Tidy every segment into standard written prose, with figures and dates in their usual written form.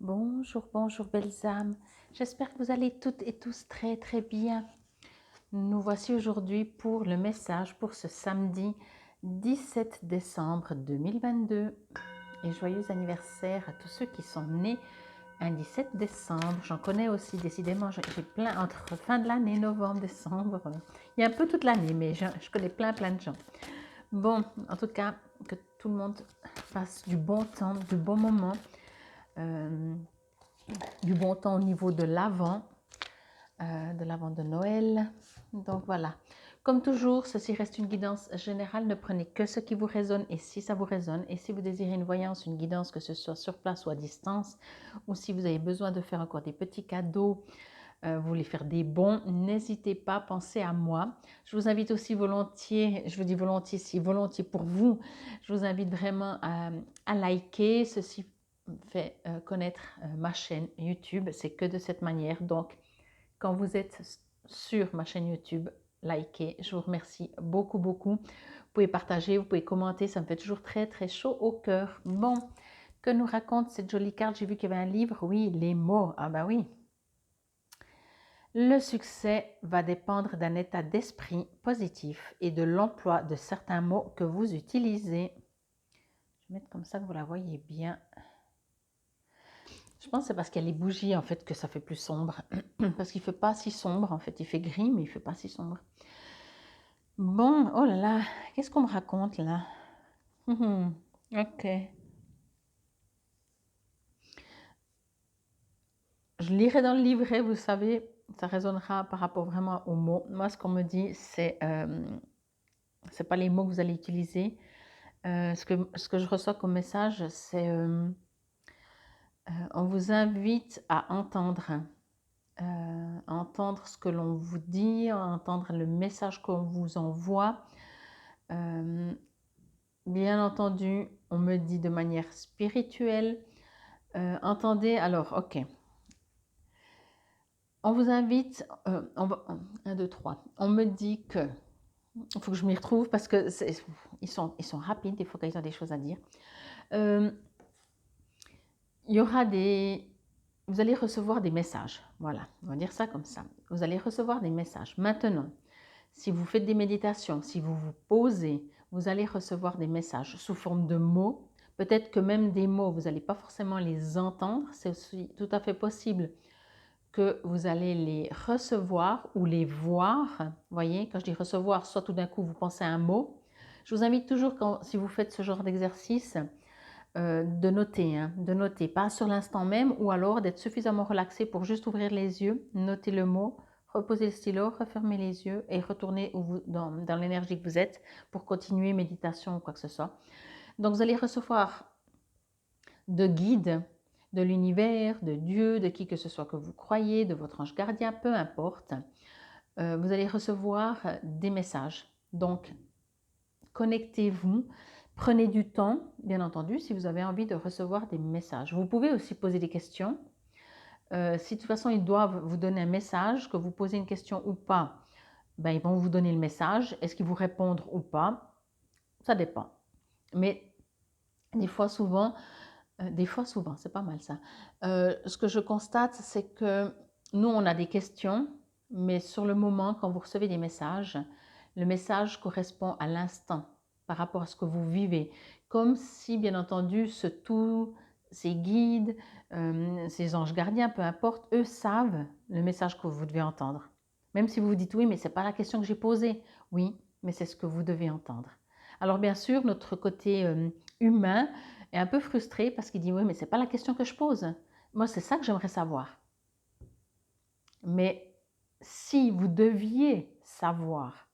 Bonjour, bonjour belles âmes. J'espère que vous allez toutes et tous très très bien. Nous voici aujourd'hui pour le message pour ce samedi 17 décembre 2022. Et joyeux anniversaire à tous ceux qui sont nés un 17 décembre. J'en connais aussi, décidément, j'ai plein entre fin de l'année, novembre, décembre. Il y a un peu toute l'année, mais je connais plein de gens. Bon, en tout cas, que tout le monde fasse du bon temps, du bon moment. Du bon temps au niveau de l'Avent de Noël. Donc voilà. Comme toujours, ceci reste une guidance générale. Ne prenez que ce qui vous résonne et si ça vous résonne. Et si vous désirez une voyance, une guidance, que ce soit sur place ou à distance, ou si vous avez besoin de faire encore des petits cadeaux, vous voulez faire des bons, n'hésitez pas, pensez à moi. Je vous invite aussi volontiers, je vous dis volontiers, si volontiers pour vous, je vous invite vraiment à liker. Ceci fait connaître ma chaîne YouTube, c'est que de cette manière. Donc, quand vous êtes sur ma chaîne YouTube, likez, je vous remercie beaucoup. Vous pouvez partager, vous pouvez commenter, ça me fait toujours très très chaud au cœur. Bon, que nous raconte cette jolie carte? J'ai vu qu'il y avait un livre, oui, les mots, ah bah oui. Le succès va dépendre d'un état d'esprit positif et de l'emploi de certains mots que vous utilisez. Je vais mettre comme ça que vous la voyez bien. Je pense que c'est parce qu'il y a les bougies en fait que ça fait plus sombre. Parce qu'il ne fait pas si sombre en fait. Il fait gris mais il ne fait pas si sombre. Bon, oh là là, qu'est-ce qu'on me raconte là? Ok. Je lirai dans le livret, vous savez, ça résonnera par rapport vraiment aux mots. Moi, ce qu'on me dit, c'est pas les mots que vous allez utiliser. Ce que je reçois comme message, c'est on vous invite à entendre ce que l'on vous dit, à entendre le message qu'on vous envoie. Bien entendu, on me dit de manière spirituelle. Entendez, alors, ok. On vous invite, 1, 2, 3. On me dit que, il faut que je m'y retrouve parce que ils sont rapides des fois quand ils ont des choses à dire. Il y aura vous allez recevoir des messages. Voilà, on va dire ça comme ça. Vous allez recevoir des messages. Maintenant, si vous faites des méditations, si vous vous posez, vous allez recevoir des messages sous forme de mots. Peut-être que même des mots, vous n'allez pas forcément les entendre. C'est aussi tout à fait possible que vous allez les recevoir ou les voir. Vous voyez, quand je dis recevoir, soit tout d'un coup vous pensez à un mot. Je vous invite toujours, si vous faites ce genre d'exercice, de noter, pas sur l'instant même, ou alors d'être suffisamment relaxé pour juste ouvrir les yeux, noter le mot, reposer le stylo, refermer les yeux et retourner dans l'énergie que vous êtes pour continuer méditation ou quoi que ce soit. Donc vous allez recevoir de guides de l'univers, de Dieu, de qui que ce soit que vous croyez, de votre ange gardien, peu importe. Vous allez recevoir des messages. Donc, connectez-vous, prenez du temps, bien entendu, si vous avez envie de recevoir des messages. Vous pouvez aussi poser des questions. Si de toute façon, ils doivent vous donner un message, que vous posez une question ou pas, ben, ils vont vous donner le message. Est-ce qu'ils vous répondent ou pas? Ça dépend. Mais des fois, souvent, c'est pas mal ça. Ce que je constate, c'est que nous, on a des questions, mais sur le moment, quand vous recevez des messages, le message correspond à l'instant par rapport à ce que vous vivez. Comme si, bien entendu, ces guides, ces anges gardiens, peu importe, eux savent le message que vous devez entendre. Même si vous vous dites oui, mais ce n'est pas la question que j'ai posée. Oui, mais c'est ce que vous devez entendre. Alors bien sûr, notre côté humain est un peu frustré parce qu'il dit oui, mais ce n'est pas la question que je pose. Moi, c'est ça que j'aimerais savoir. Mais si vous deviez savoir,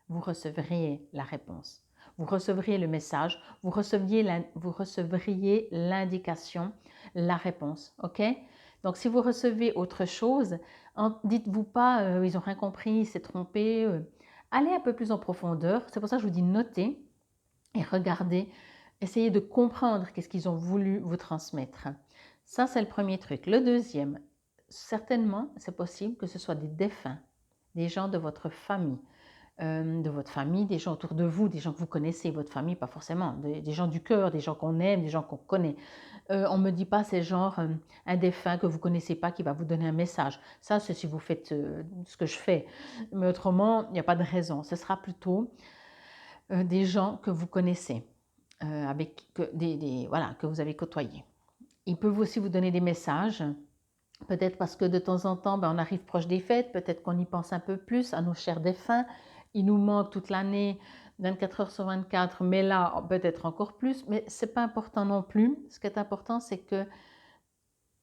vous recevriez la réponse. Vous recevriez le message, vous recevriez l'indication, la réponse. Ok? Donc, si vous recevez autre chose, dites-vous pas ils n'ont rien compris, ils s'est trompé. Allez un peu plus en profondeur. C'est pour ça que je vous dis notez et regardez. Essayez de comprendre qu'est-ce qu'ils ont voulu vous transmettre. Ça, c'est le premier truc. Le deuxième, certainement, c'est possible que ce soit des défunts, des gens de votre famille, de votre famille, des gens autour de vous, des gens que vous connaissez, votre famille, pas forcément, des gens du cœur, des gens qu'on aime, des gens qu'on connaît. On ne me dit pas c'est genre un défunt que vous ne connaissez pas qui va vous donner un message. Ça, c'est si vous faites ce que je fais. Mais autrement, il n'y a pas de raison. Ce sera plutôt des gens que vous connaissez, voilà, que vous avez côtoyés. Ils peuvent aussi vous donner des messages, peut-être parce que de temps en temps, on arrive proche des fêtes, peut-être qu'on y pense un peu plus à nos chers défunts. Ils nous manquent toute l'année, 24 heures sur 24, mais là, peut-être encore plus. Mais ce n'est pas important non plus. Ce qui est important, c'est que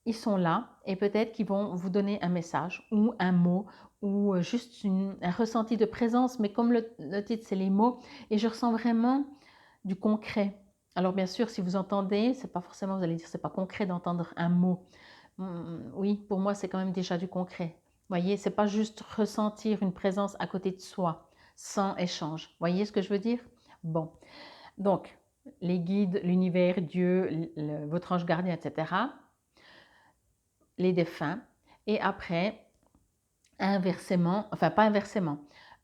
ils sont là et peut-être qu'ils vont vous donner un message ou un mot ou juste un ressenti de présence. Mais comme le titre, c'est les mots, et je ressens vraiment du concret. Alors bien sûr, si vous entendez, c'est pas forcément, vous allez dire, c'est pas concret d'entendre un mot. Oui, pour moi, c'est quand même déjà du concret. Vous voyez, c'est pas juste ressentir une présence à côté de soi, sans échange. Vous voyez ce que je veux dire? Bon, donc, les guides, l'univers, Dieu, votre ange gardien, etc., les défunts, et après, inversement, enfin pas inversement,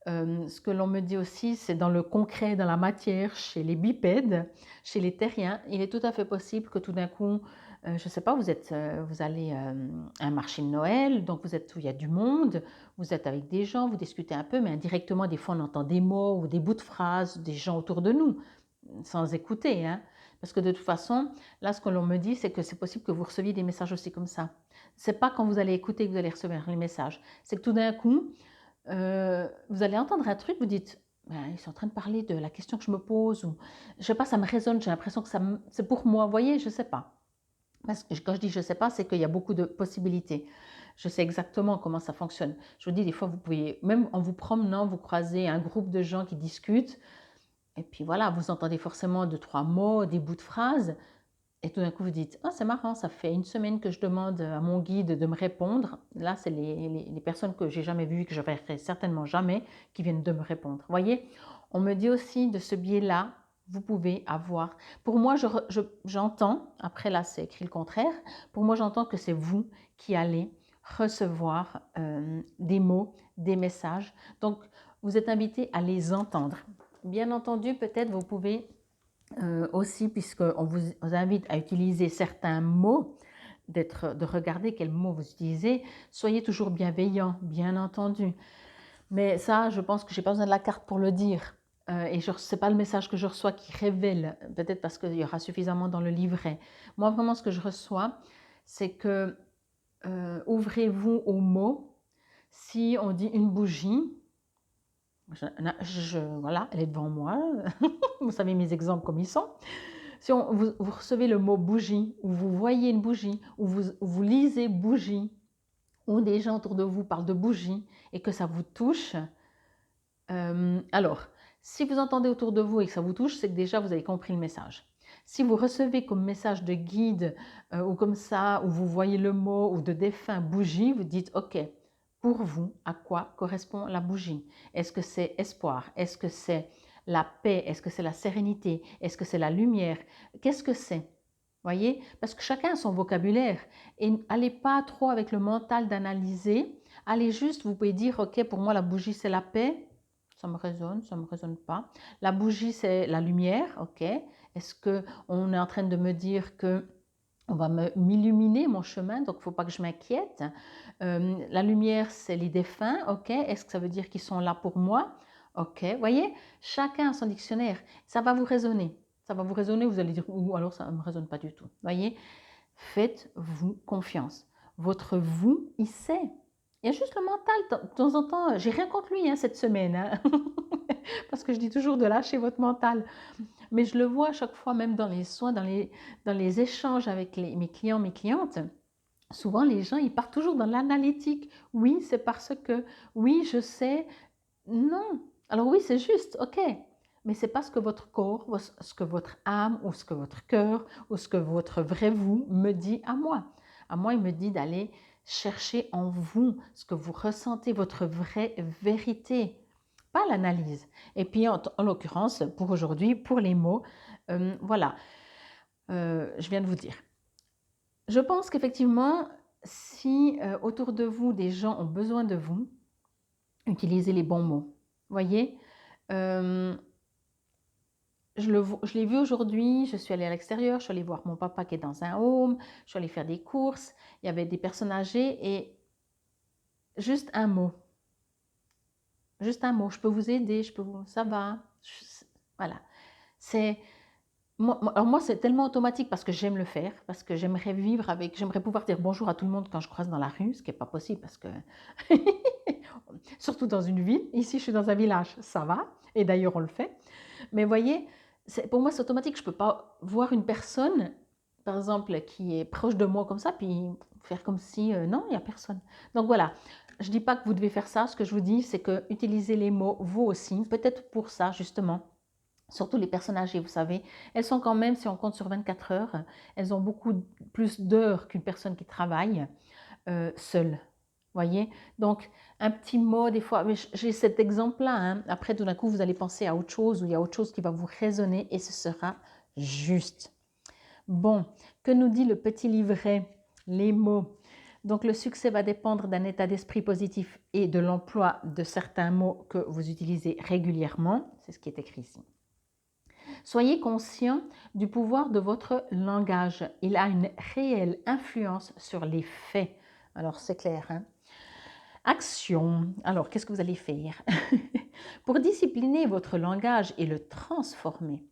ce que l'on me dit aussi, c'est dans le concret, dans la matière, chez les bipèdes, chez les terriens, il est tout à fait possible que tout d'un coup, je ne sais pas, vous allez à un marché de Noël, donc vous êtes où il y a du monde, vous êtes avec des gens, vous discutez un peu, mais indirectement, des fois, on entend des mots ou des bouts de phrases des gens autour de nous, sans écouter, hein. Parce que de toute façon, là, ce que l'on me dit, c'est que c'est possible que vous receviez des messages aussi comme ça. C'est pas quand vous allez écouter que vous allez recevoir les messages. C'est que tout d'un coup, vous allez entendre un truc, vous dites, ben, ils sont en train de parler de la question que je me pose, ou je sais pas, ça me résonne, j'ai l'impression que c'est pour moi. Vous voyez, je sais pas. Parce que quand je dis je sais pas, c'est qu'il y a beaucoup de possibilités. Je sais exactement comment ça fonctionne. Je vous dis, des fois, vous pouvez, même en vous promenant, vous croisez un groupe de gens qui discutent, et puis voilà, vous entendez forcément deux, trois mots, des bouts de phrases. Et tout d'un coup, vous dites, ah, c'est marrant, ça fait une semaine que je demande à mon guide de me répondre. Là, c'est les personnes que j'ai jamais vues, que je verrai certainement jamais, qui viennent de me répondre. Vous voyez, on me dit aussi de ce biais-là, vous pouvez avoir. Pour moi, j'entends, après là, c'est écrit le contraire, pour moi, j'entends que c'est vous qui allez recevoir des mots, des messages. Donc, vous êtes invité à les entendre. Bien entendu, peut-être vous pouvez aussi, puisqu'on vous invite à utiliser certains mots, de regarder quels mots vous utilisez, soyez toujours bienveillant, bien entendu. Mais ça, je pense que je n'ai pas besoin de la carte pour le dire. Et ce n'est pas le message que je reçois qui révèle, peut-être parce qu'il y aura suffisamment dans le livret. Moi, vraiment, ce que je reçois, c'est que ouvrez-vous aux mots. Si on dit une bougie, voilà, elle est devant moi. Vous savez mes exemples comme ils sont. Si vous recevez le mot bougie, ou vous voyez une bougie, ou vous lisez bougie, ou des gens autour de vous parlent de bougie, et que ça vous touche, alors, si vous entendez autour de vous et que ça vous touche, c'est que déjà vous avez compris le message. Si vous recevez comme message de guide, ou comme ça, ou vous voyez le mot, ou de défunt bougie, vous dites, ok, pour vous, à quoi correspond la bougie? Est-ce que c'est espoir? Est-ce que c'est la paix? Est-ce que c'est la sérénité? Est-ce que c'est la lumière? Qu'est-ce que c'est? Voyez? Parce que chacun a son vocabulaire. Et n'allez pas trop avec le mental d'analyser. Allez juste, vous pouvez dire, ok, pour moi la bougie c'est la paix. Ça me résonne pas. La bougie c'est la lumière, ok. Est-ce qu'on est en train de me dire que on va m'illuminer mon chemin, donc il ne faut pas que je m'inquiète. La lumière, c'est les défunts, ok. Est-ce que ça veut dire qu'ils sont là pour moi? Ok, voyez, chacun a son dictionnaire. Ça va vous résonner. Ça va vous résonner, vous allez dire, ou alors ça ne me résonne pas du tout. Voyez, faites-vous confiance. Votre vous, il sait. Il y a juste le mental, de temps en temps, j'ai rien contre lui cette semaine, hein. Parce que je dis toujours de lâcher votre mental. Mais je le vois à chaque fois, même dans les soins, dans les échanges avec mes clients, mes clientes. Souvent, les gens, ils partent toujours dans l'analytique. Oui, c'est parce que, oui, je sais. Non. Alors oui, c'est juste, ok. Mais c'est pas ce que votre corps, ce que votre âme, ou ce que votre cœur, ou ce que votre vrai vous me dit à moi. À moi, il me dit d'aller chercher en vous ce que vous ressentez, votre vraie vérité, pas l'analyse. Et puis, en l'occurrence, pour aujourd'hui, pour les mots, voilà, je viens de vous dire. Je pense qu'effectivement, si autour de vous, des gens ont besoin de vous, utilisez les bons mots. Voyez, euh, je l'ai vu aujourd'hui, je suis allée à l'extérieur, je suis allée voir mon papa qui est dans un home, je suis allée faire des courses, il y avait des personnes âgées et juste un mot, je peux vous aider, je peux vous, ça va, voilà. C'est, alors moi, c'est tellement automatique parce que j'aime le faire, parce que j'aimerais vivre avec, j'aimerais pouvoir dire bonjour à tout le monde quand je croise dans la rue, ce qui n'est pas possible parce que, surtout dans une ville, ici je suis dans un village, ça va, et d'ailleurs on le fait, mais voyez, pour moi c'est automatique, je ne peux pas voir une personne, par exemple, qui est proche de moi comme ça, puis faire comme si, non, il n'y a personne. Donc voilà, je ne dis pas que vous devez faire ça, ce que je vous dis, c'est que utilisez les mots, vous aussi, peut-être pour ça justement. Surtout les personnes âgées, vous savez, elles sont quand même, si on compte sur 24 heures, elles ont beaucoup plus d'heures qu'une personne qui travaille seule. Voyez, donc un petit mot des fois, mais j'ai cet exemple-là, hein. Après tout d'un coup vous allez penser à autre chose ou il y a autre chose qui va vous résonner et ce sera juste. Bon, que nous dit le petit livret? Les mots. Donc le succès va dépendre d'un état d'esprit positif et de l'emploi de certains mots que vous utilisez régulièrement. C'est ce qui est écrit ici. Soyez conscient du pouvoir de votre langage. Il a une réelle influence sur les faits. Alors c'est clair, hein? Action. Alors qu'est-ce que vous allez faire? Pour discipliner votre langage et le transformer,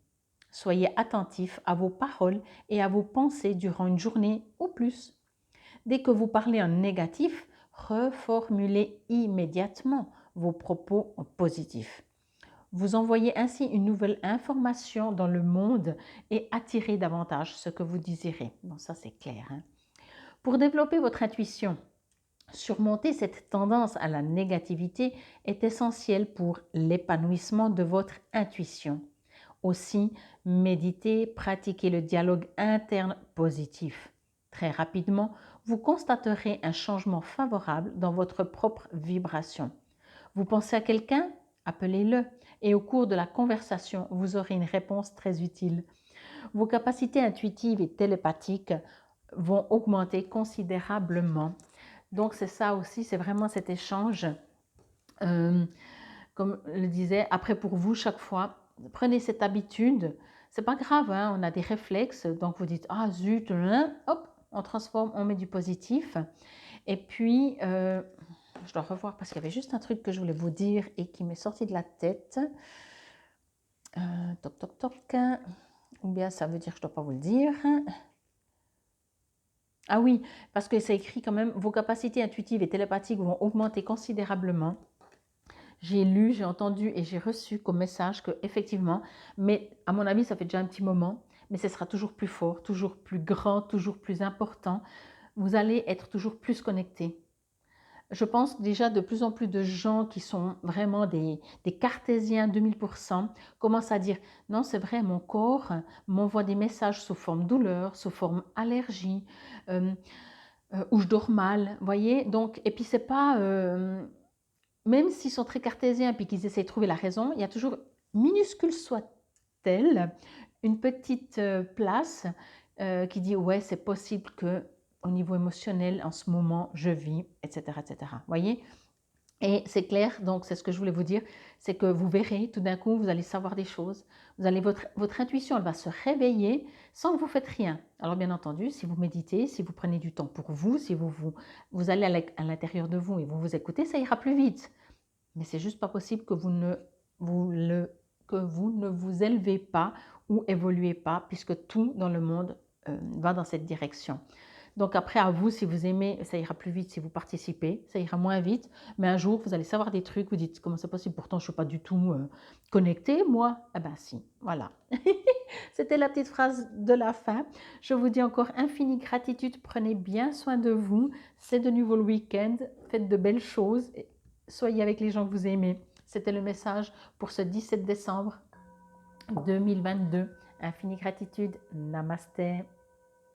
soyez attentif à vos paroles et à vos pensées durant une journée ou plus. Dès que vous parlez en négatif, reformulez immédiatement vos propos en positif. Vous envoyez ainsi une nouvelle information dans le monde et attirez davantage ce que vous désirez. Bon, ça c'est clair, hein? Pour développer votre intuition, surmonter cette tendance à la négativité est essentiel pour l'épanouissement de votre intuition. Aussi, méditez, pratiquez le dialogue interne positif. Très rapidement, vous constaterez un changement favorable dans votre propre vibration. Vous pensez à quelqu'un? Appelez-le et au cours de la conversation, vous aurez une réponse très utile. Vos capacités intuitives et télépathiques vont augmenter considérablement. Donc c'est ça aussi, c'est vraiment cet échange. Comme le disait, après pour vous chaque fois, prenez cette habitude. C'est pas grave, hein, on a des réflexes, donc vous dites ah zut, hop, on transforme, on met du positif. Et puis je dois revoir parce qu'il y avait juste un truc que je voulais vous dire et qui m'est sorti de la tête. Toc toc toc. Ou bien ça veut dire que je ne dois pas vous le dire. Ah oui, parce que c'est écrit quand même, vos capacités intuitives et télépathiques vont augmenter considérablement. J'ai lu, j'ai entendu et j'ai reçu comme message que effectivement, mais à mon avis, ça fait déjà un petit moment, mais ce sera toujours plus fort, toujours plus grand, toujours plus important. Vous allez être toujours plus connecté. Je pense déjà de plus en plus de gens qui sont vraiment des cartésiens 2000% commencent à dire non, c'est vrai, mon corps m'envoie des messages sous forme douleur, sous forme allergie, ou je dors mal, voyez. Donc, et puis c'est pas, même s'ils sont très cartésiens puis qu'ils essaient de trouver la raison, il y a toujours, minuscule soit-elle, une petite place qui dit ouais, c'est possible que au niveau émotionnel, en ce moment, je vis, etc., etc. Voyez? Et c'est clair, donc c'est ce que je voulais vous dire, c'est que vous verrez, tout d'un coup, vous allez savoir des choses, vous allez, votre intuition, elle va se réveiller sans que vous faites rien. Alors bien entendu, si vous méditez, si vous prenez du temps pour vous, si vous allez à l'intérieur de vous et vous vous écoutez, ça ira plus vite. Mais c'est juste pas possible que que vous ne vous élevez pas ou évoluez pas, puisque tout dans le monde va dans cette direction. Donc après, à vous, si vous aimez, ça ira plus vite si vous participez, ça ira moins vite, mais un jour, vous allez savoir des trucs, vous dites, comment c'est possible, pourtant je ne suis pas du tout connectée, moi. Eh bien si, voilà. C'était la petite phrase de la fin. Je vous dis encore infinie gratitude, prenez bien soin de vous, c'est de nouveau le week-end, faites de belles choses, soyez avec les gens que vous aimez. C'était le message pour ce 17 décembre 2022. Infinie gratitude, namasté.